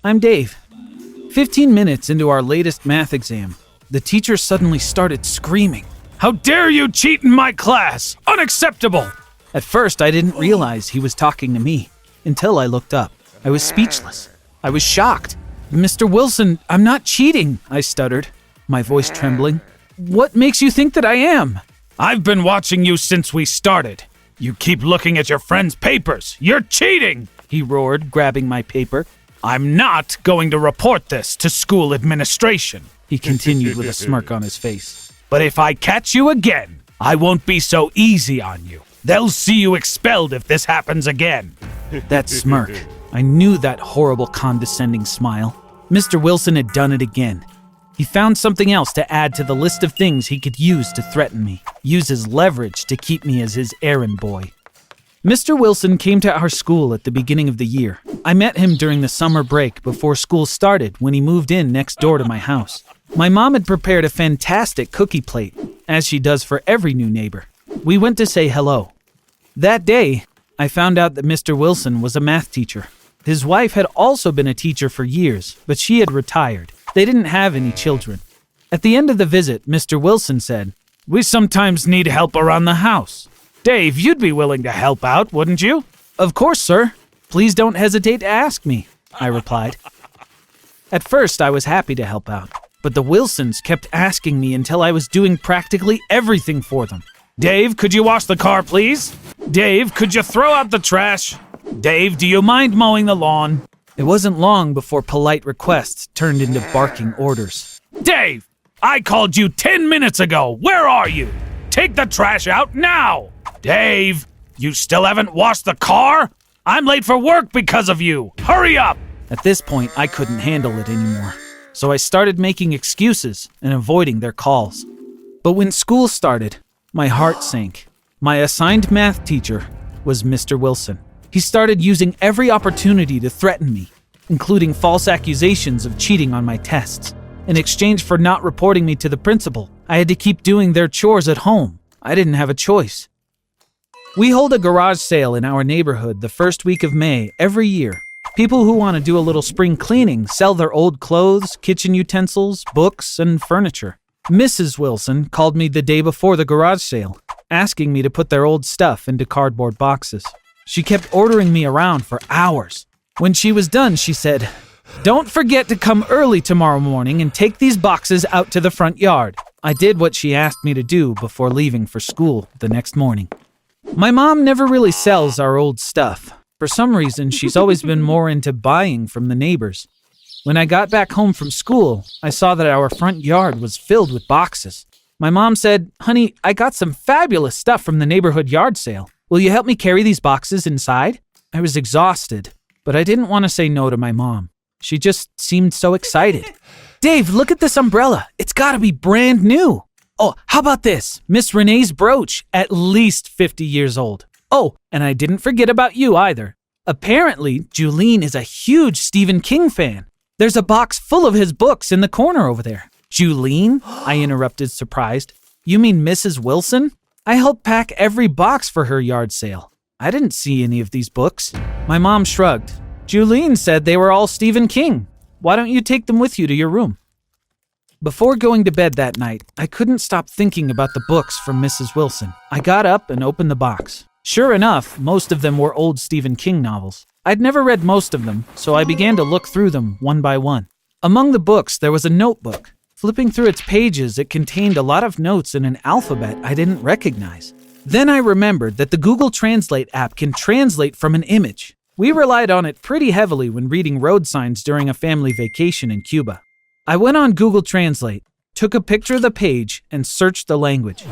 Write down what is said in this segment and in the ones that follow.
I'm Dave. 15 minutes into our latest math exam, the teacher suddenly started screaming. How dare you cheat in my class? Unacceptable! At first, I didn't realize he was talking to me until I looked up. I was speechless. I was shocked. Mr. Wilson, I'm not cheating, I stuttered, my voice trembling. What makes you think that I am? I've been watching you since we started. You keep looking at your friend's papers. You're cheating, he roared, grabbing my paper. I'm not going to report this to school administration, he continued with a smirk on his face. But if I catch you again, I won't be so easy on you. They'll see you expelled if this happens again. That smirk. I knew that horrible condescending smile. Mr. Wilson had done it again. He found something else to add to the list of things he could use to threaten me, use his leverage to keep me as his errand boy. Mr. Wilson came to our school at the beginning of the year. I met him during the summer break before school started when he moved in next door to my house. My mom had prepared a fantastic cookie plate, as she does for every new neighbor. We went to say hello. That day, I found out that Mr. Wilson was a math teacher. His wife had also been a teacher for years, but she had retired. They didn't have any children. At the end of the visit, Mr. Wilson said, We sometimes need help around the house. Dave, you'd be willing to help out, wouldn't you? Of course, sir. Please don't hesitate to ask me, I replied. At first, I was happy to help out, but the Wilsons kept asking me until I was doing practically everything for them. Dave, could you wash the car, please? Dave, could you throw out the trash? Dave, do you mind mowing the lawn? It wasn't long before polite requests turned into barking orders. Dave, I called you 10 minutes ago. Where are you? Take the trash out now. Dave, you still haven't washed the car? I'm late for work because of you. Hurry up. At this point, I couldn't handle it anymore, so I started making excuses and avoiding their calls. But when school started, my heart sank. My assigned math teacher was Mr. Wilson. He started using every opportunity to threaten me, including false accusations of cheating on my tests. In exchange for not reporting me to the principal, I had to keep doing their chores at home. I didn't have a choice. We hold a garage sale in our neighborhood the first week of May every year. People who want to do a little spring cleaning sell their old clothes, kitchen utensils, books, and furniture. Mrs. Wilson called me the day before the garage sale, asking me to put their old stuff into cardboard boxes. She kept ordering me around for hours. When she was done, she said, "Don't forget to come early tomorrow morning and take these boxes out to the front yard." I did what she asked me to do before leaving for school the next morning. My mom never really sells our old stuff. For some reason, she's always been more into buying from the neighbors. When I got back home from school, I saw that our front yard was filled with boxes. My mom said, "Honey, I got some fabulous stuff from the neighborhood yard sale. Will you help me carry these boxes inside?" I was exhausted, but I didn't want to say no to my mom. She just seemed so excited. "Dave, look at this umbrella. It's got to be brand new. Oh, how about this? Miss Renee's brooch, at least 50 years old. Oh, and I didn't forget about you either. Apparently, Julene is a huge Stephen King fan. There's a box full of his books in the corner over there." "Julene?" I interrupted, surprised. "You mean Mrs. Wilson? I helped pack every box for her yard sale. I didn't see any of these books." My mom shrugged. "Julene said they were all Stephen King. Why don't you take them with you to your room?" Before going to bed that night, I couldn't stop thinking about the books from Mrs. Wilson. I got up and opened the box. Sure enough, most of them were old Stephen King novels. I'd never read most of them, so I began to look through them one by one. Among the books, there was a notebook. Flipping through its pages, it contained a lot of notes in an alphabet I didn't recognize. Then I remembered that the Google Translate app can translate from an image. We relied on it pretty heavily when reading road signs during a family vacation in Cuba. I went on Google Translate, took a picture of the page, and searched the language.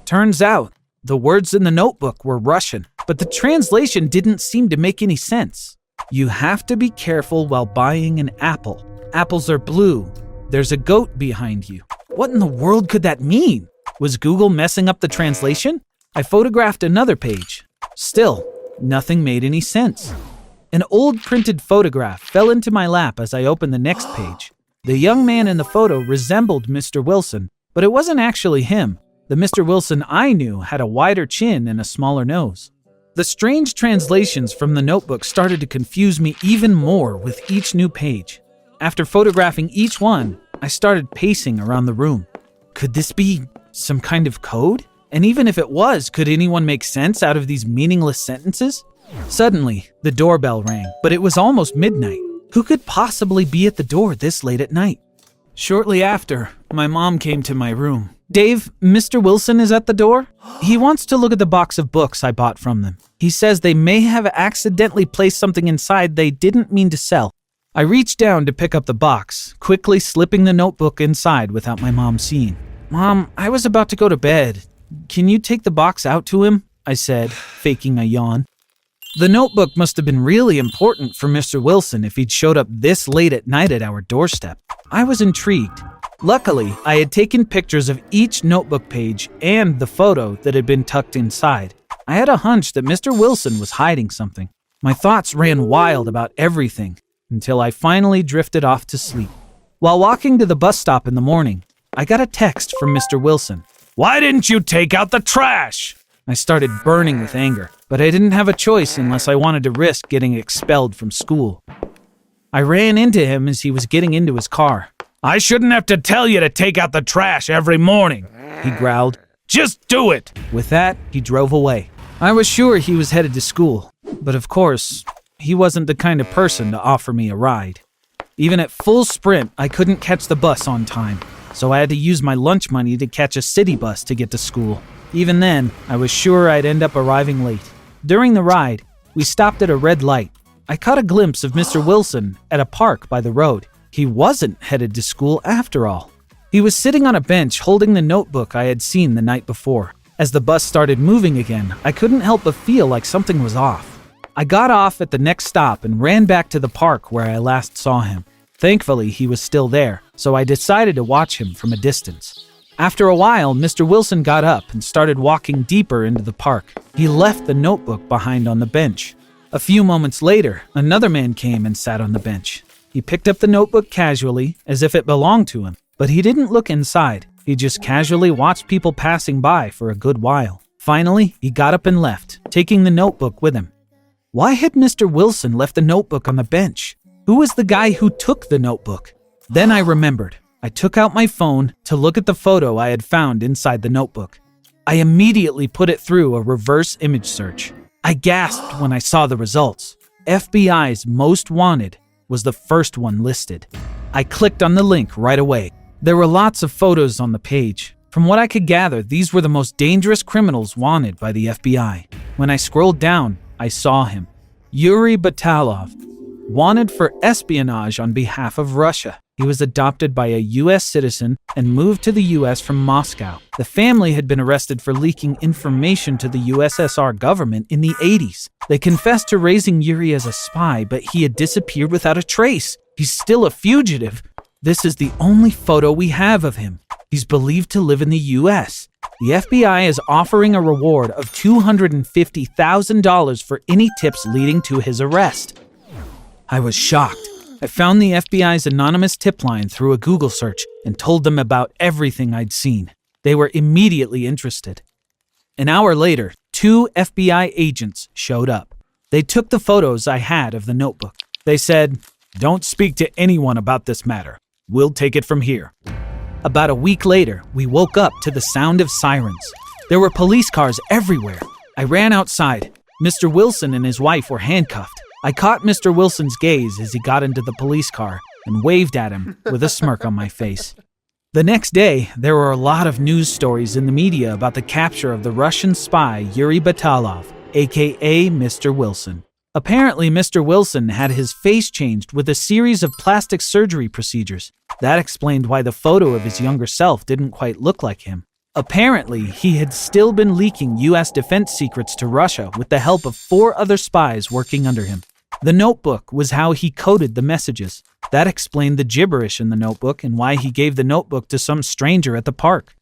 Turns out, the words in the notebook were Russian, but the translation didn't seem to make any sense. "You have to be careful while buying an apple. Apples are blue. There's a goat behind you." What in the world could that mean? Was Google messing up the translation? I photographed another page. Still, nothing made any sense. An old printed photograph fell into my lap as I opened the next page. The young man in the photo resembled Mr. Wilson, but it wasn't actually him. The Mr. Wilson I knew had a wider chin and a smaller nose. The strange translations from the notebook started to confuse me even more with each new page. After photographing each one, I started pacing around the room. Could this be some kind of code? And even if it was, could anyone make sense out of these meaningless sentences? Suddenly, the doorbell rang, but it was almost midnight. Who could possibly be at the door this late at night? Shortly after, my mom came to my room. Dave, Mr. Wilson is at the door. He wants to look at the box of books I bought from them. He says they may have accidentally placed something inside they didn't mean to sell. I reached down to pick up the box, quickly slipping the notebook inside without my mom seeing. Mom, I was about to go to bed. Can you take the box out to him? I said, faking a yawn. The notebook must have been really important for Mr. Wilson if he'd showed up this late at night at our doorstep. I was intrigued. Luckily, I had taken pictures of each notebook page and the photo that had been tucked inside. I had a hunch that Mr. Wilson was hiding something. My thoughts ran wild about everything until I finally drifted off to sleep. While walking to the bus stop in the morning, I got a text from Mr. Wilson. Why didn't you take out the trash? I started burning with anger, but I didn't have a choice unless I wanted to risk getting expelled from school. I ran into him as he was getting into his car. I shouldn't have to tell you to take out the trash every morning, he growled. Just do it. With that, he drove away. I was sure he was headed to school, but of course, he wasn't the kind of person to offer me a ride. Even at full sprint, I couldn't catch the bus on time, so I had to use my lunch money to catch a city bus to get to school. Even then, I was sure I'd end up arriving late. During the ride, we stopped at a red light. I caught a glimpse of Mr. Wilson at a park by the road. He wasn't headed to school after all. He was sitting on a bench holding the notebook I had seen the night before. As the bus started moving again, I couldn't help but feel like something was off. I got off at the next stop and ran back to the park where I last saw him. Thankfully, he was still there, so I decided to watch him from a distance. After a while, Mr. Wilson got up and started walking deeper into the park. He left the notebook behind on the bench. A few moments later, another man came and sat on the bench. He picked up the notebook casually, as if it belonged to him, but he didn't look inside. He just casually watched people passing by for a good while. Finally, he got up and left, taking the notebook with him. Why had Mr. Wilson left the notebook on the bench? Who was the guy who took the notebook? Then I remembered. I took out my phone to look at the photo I had found inside the notebook. I immediately put it through a reverse image search. I gasped when I saw the results. FBI's Most Wanted was the first one listed. I clicked on the link right away. There were lots of photos on the page. From what I could gather, these were the most dangerous criminals wanted by the FBI. When I scrolled down, I saw him. Yuri Batalov, wanted for espionage on behalf of Russia. He was adopted by a U.S. citizen and moved to the U.S. from Moscow. The family had been arrested for leaking information to the USSR government in the 80s. They confessed to raising Yuri as a spy, but he had disappeared without a trace. He's still a fugitive. This is the only photo we have of him. He's believed to live in the U.S. The FBI is offering a reward of $250,000 for any tips leading to his arrest. I was shocked. I found the FBI's anonymous tip line through a Google search and told them about everything I'd seen. They were immediately interested. An hour later, 2 FBI agents showed up. They took the photos I had of the notebook. They said, "Don't speak to anyone about this matter. We'll take it from here." About a week later, we woke up to the sound of sirens. There were police cars everywhere. I ran outside. Mr. Wilson and his wife were handcuffed. I caught Mr. Wilson's gaze as he got into the police car and waved at him with a smirk on my face. The next day, there were a lot of news stories in the media about the capture of the Russian spy Yuri Batalov, aka Mr. Wilson. Apparently, Mr. Wilson had his face changed with a series of plastic surgery procedures. That explained why the photo of his younger self didn't quite look like him. Apparently, he had still been leaking U.S. defense secrets to Russia with the help of 4 other spies working under him. The notebook was how he coded the messages. That explained the gibberish in the notebook and why he gave the notebook to some stranger at the park.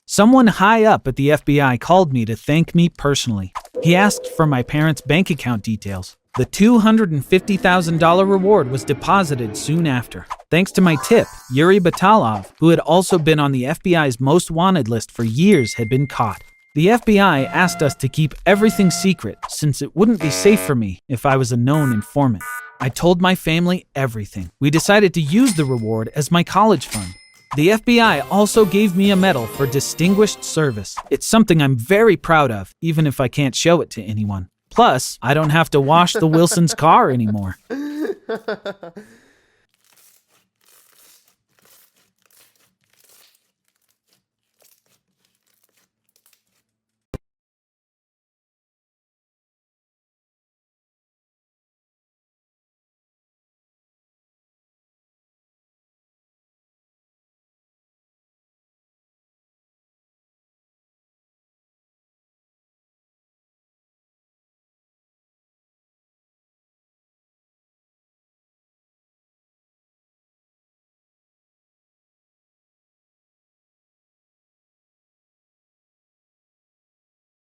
Someone high up at the FBI called me to thank me personally. He asked for my parents' bank account details. The $250,000 reward was deposited soon after. Thanks to my tip, Yuri Batalov, who had also been on the FBI's Most Wanted list for years, had been caught. The FBI asked us to keep everything secret since it wouldn't be safe for me if I was a known informant. I told my family everything. We decided to use the reward as my college fund. The FBI also gave me a medal for distinguished service. It's something I'm very proud of, even if I can't show it to anyone. Plus, I don't have to wash the Wilsons' car anymore.